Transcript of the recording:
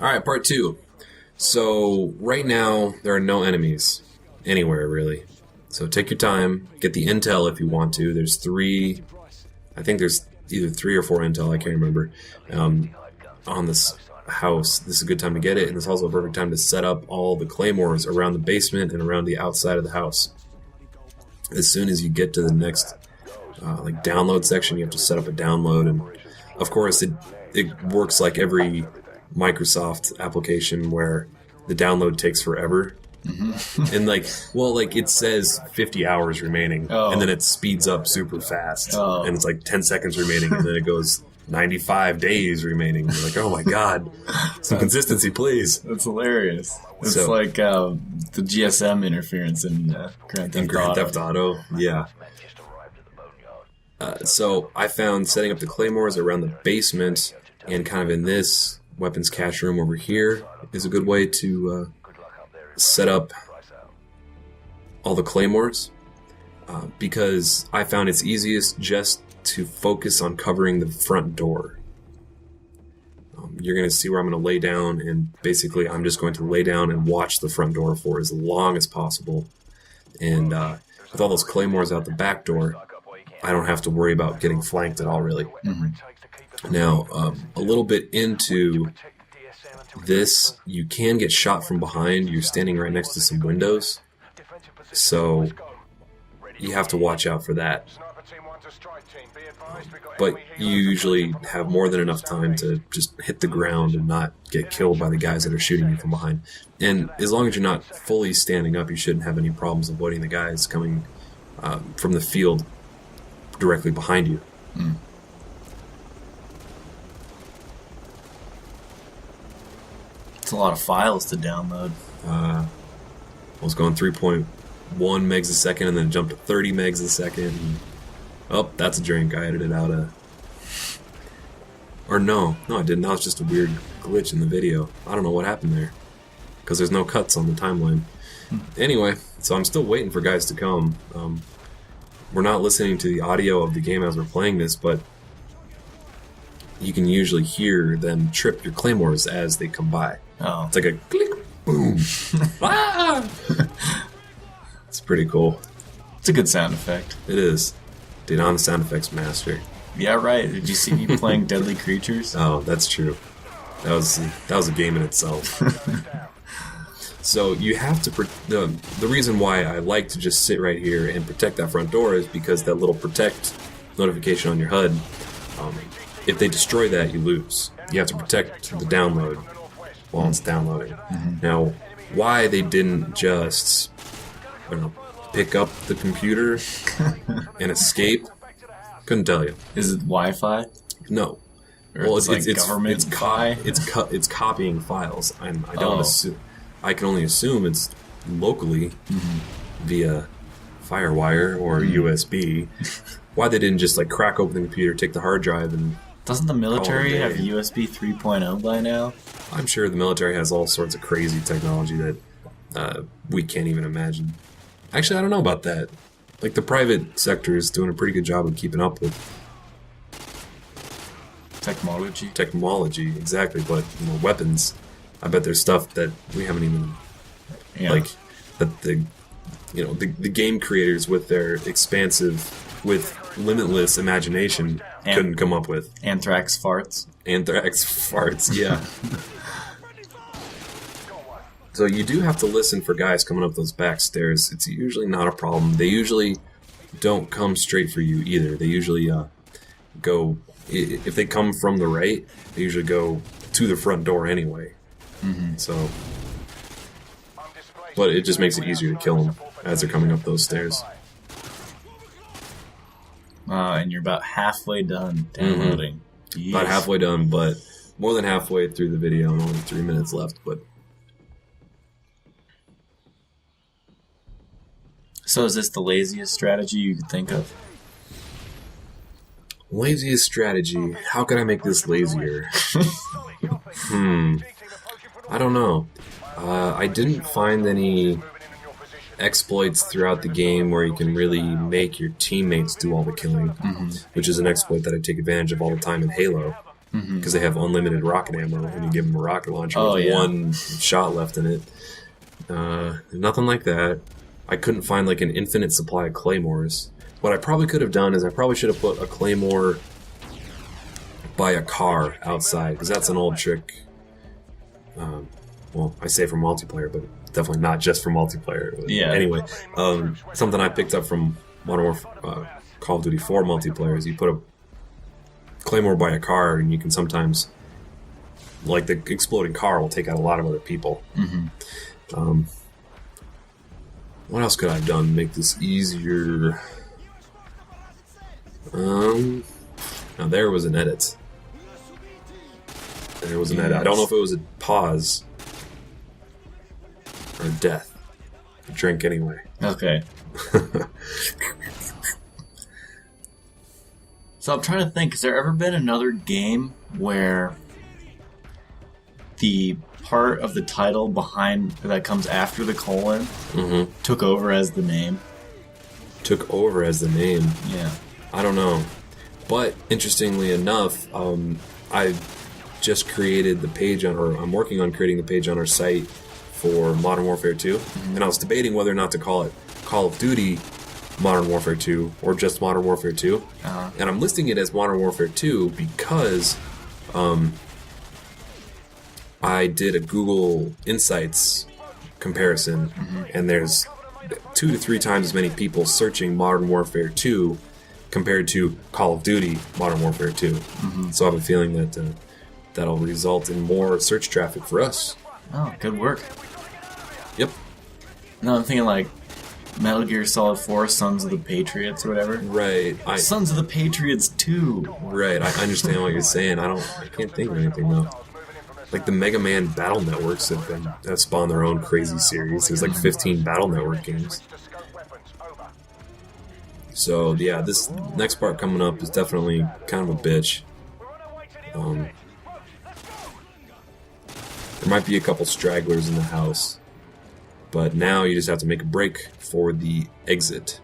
Alright, part 2. So, right now, there are no enemies. Anywhere, really. So take your time. Get the intel if you want to. There's 3... I think there's either 3 or 4 intel, I can't remember. On this house. This is a good time to get it, and it's also a perfect time to set up all the claymores around the basement and around the outside of the house. As soon as you get to the next download section, you have to set up a download, and of course it works like every Microsoft application where the download takes forever. Mm-hmm. And it says 50 hours remaining, and then it speeds up super fast, and it's like 10 seconds remaining, and then it goes 95 days remaining. You're like, oh my god, some consistency, please. That's hilarious. It's like the GSM interference in Grand Theft Auto. Yeah. So I found setting up the claymores around the basement and kind of in this weapons cache room over here is a good way to set up all the claymores, because I found it's easiest just to focus on covering the front door. You're going to see where I'm going to lay down, and basically I'm just going to lay down and watch the front door for as long as possible. And with all those claymores out the back door, I don't have to worry about getting flanked at all, really. Mm-hmm. Now, a little bit into this, you can get shot from behind. You're standing right next to some windows, so you have to watch out for that. But you usually have more than enough time to just hit the ground and not get killed by the guys that are shooting you from behind. And as long as you're not fully standing up, you shouldn't have any problems avoiding the guys coming from the field directly behind you. Mm. It's a lot of files to download. I was going 3.1 megs a second, and then it jumped to 30 megs a second. And, oh, that's a drink. I edited out a... Or no, I didn't. That was just a weird glitch in the video. I don't know what happened there, because there's no cuts on the timeline. Anyway, so I'm still waiting for guys to come. We're not listening to the audio of the game as we're playing this, but you can usually hear them trip your claymores as they come by. Oh. It's like a click, boom. Ah! It's pretty cool. It's a good sound effect. It is. Dude, I'm a sound effects master. Yeah, right. Did you see me playing Deadly Creatures? Oh, that's true. That was a game in itself. So you have to... The reason why I like to just sit right here and protect that front door is because that little protect notification on your HUD, if they destroy that, you lose. You have to protect the download while it's downloading. Mm-hmm. Now, why they didn't just, I don't know, pick up the computer and escape, couldn't tell you. Is it Wi-Fi? No. Or well, it's government it's copying files. I don't assume. I can only assume it's locally via FireWire or USB. Why they didn't just crack open the computer, take the hard drive, and... Doesn't the military have USB 3.0 by now? I'm sure the military has all sorts of crazy technology that we can't even imagine. Actually, I don't know about that. The private sector is doing a pretty good job of keeping up with technology, exactly. But weapons, I bet there's stuff that we haven't even that the game creators with their limitless imagination couldn't come up with. Anthrax farts, yeah. So you do have to listen for guys coming up those back stairs. It's usually not a problem. They usually don't come straight for you either. They usually go... If they come from the right, they usually go to the front door anyway. Mm-hmm. So... But it just makes it easier to kill them as they're coming up those stairs. And you're about halfway done downloading. Mm-hmm. About halfway done, but more than halfway through the video and only 3 minutes left, but... So is this the laziest strategy you could think of? Laziest strategy? How can I make this lazier? I don't know. I didn't find any exploits throughout the game where you can really make your teammates do all the killing, which is an exploit that I take advantage of all the time in Halo. because they have unlimited rocket ammo when you give them a rocket launcher with one shot left in it. Nothing like that. I couldn't find like an infinite supply of claymores. What I probably could have done is I probably should have put a claymore by a car outside, because that's an old trick. Well, I say for multiplayer, but definitely not just for multiplayer. Yeah. Anyway, something I picked up from Modern Warfare, Call of Duty 4 multiplayer is you put a claymore by a car, and you can sometimes, like, the exploding car will take out a lot of other people. What else could I have done to make this easier? Now there was an edit. There was an edit. I don't know if it was a pause or a death. A drink anyway. Okay. So I'm trying to think, has there ever been another game where the part of the title behind that comes after the colon took over as the name? Took over as the name? Yeah. I don't know. But interestingly enough, I just created the page on, or I'm working on creating the page on our site for Modern Warfare 2, and I was debating whether or not to call it Call of Duty Modern Warfare 2 or just Modern Warfare 2. And I'm listing it as Modern Warfare 2 because I did a Google Insights comparison, and there's 2 to 3 times as many people searching Modern Warfare 2 compared to Call of Duty Modern Warfare 2. So I have a feeling that that'll result in more search traffic for us. Oh, good work. Yep. No, I'm thinking like Metal Gear Solid 4, Sons of the Patriots or whatever. Right. Sons of the Patriots 2. Right. I understand what you're saying. I can't think of anything though. Like the Mega Man Battle Networks have spawned their own crazy series. There's like 15 Battle Network games. So yeah, this next part coming up is definitely kind of a bitch. There might be a couple stragglers in the house, but now you just have to make a break for the exit.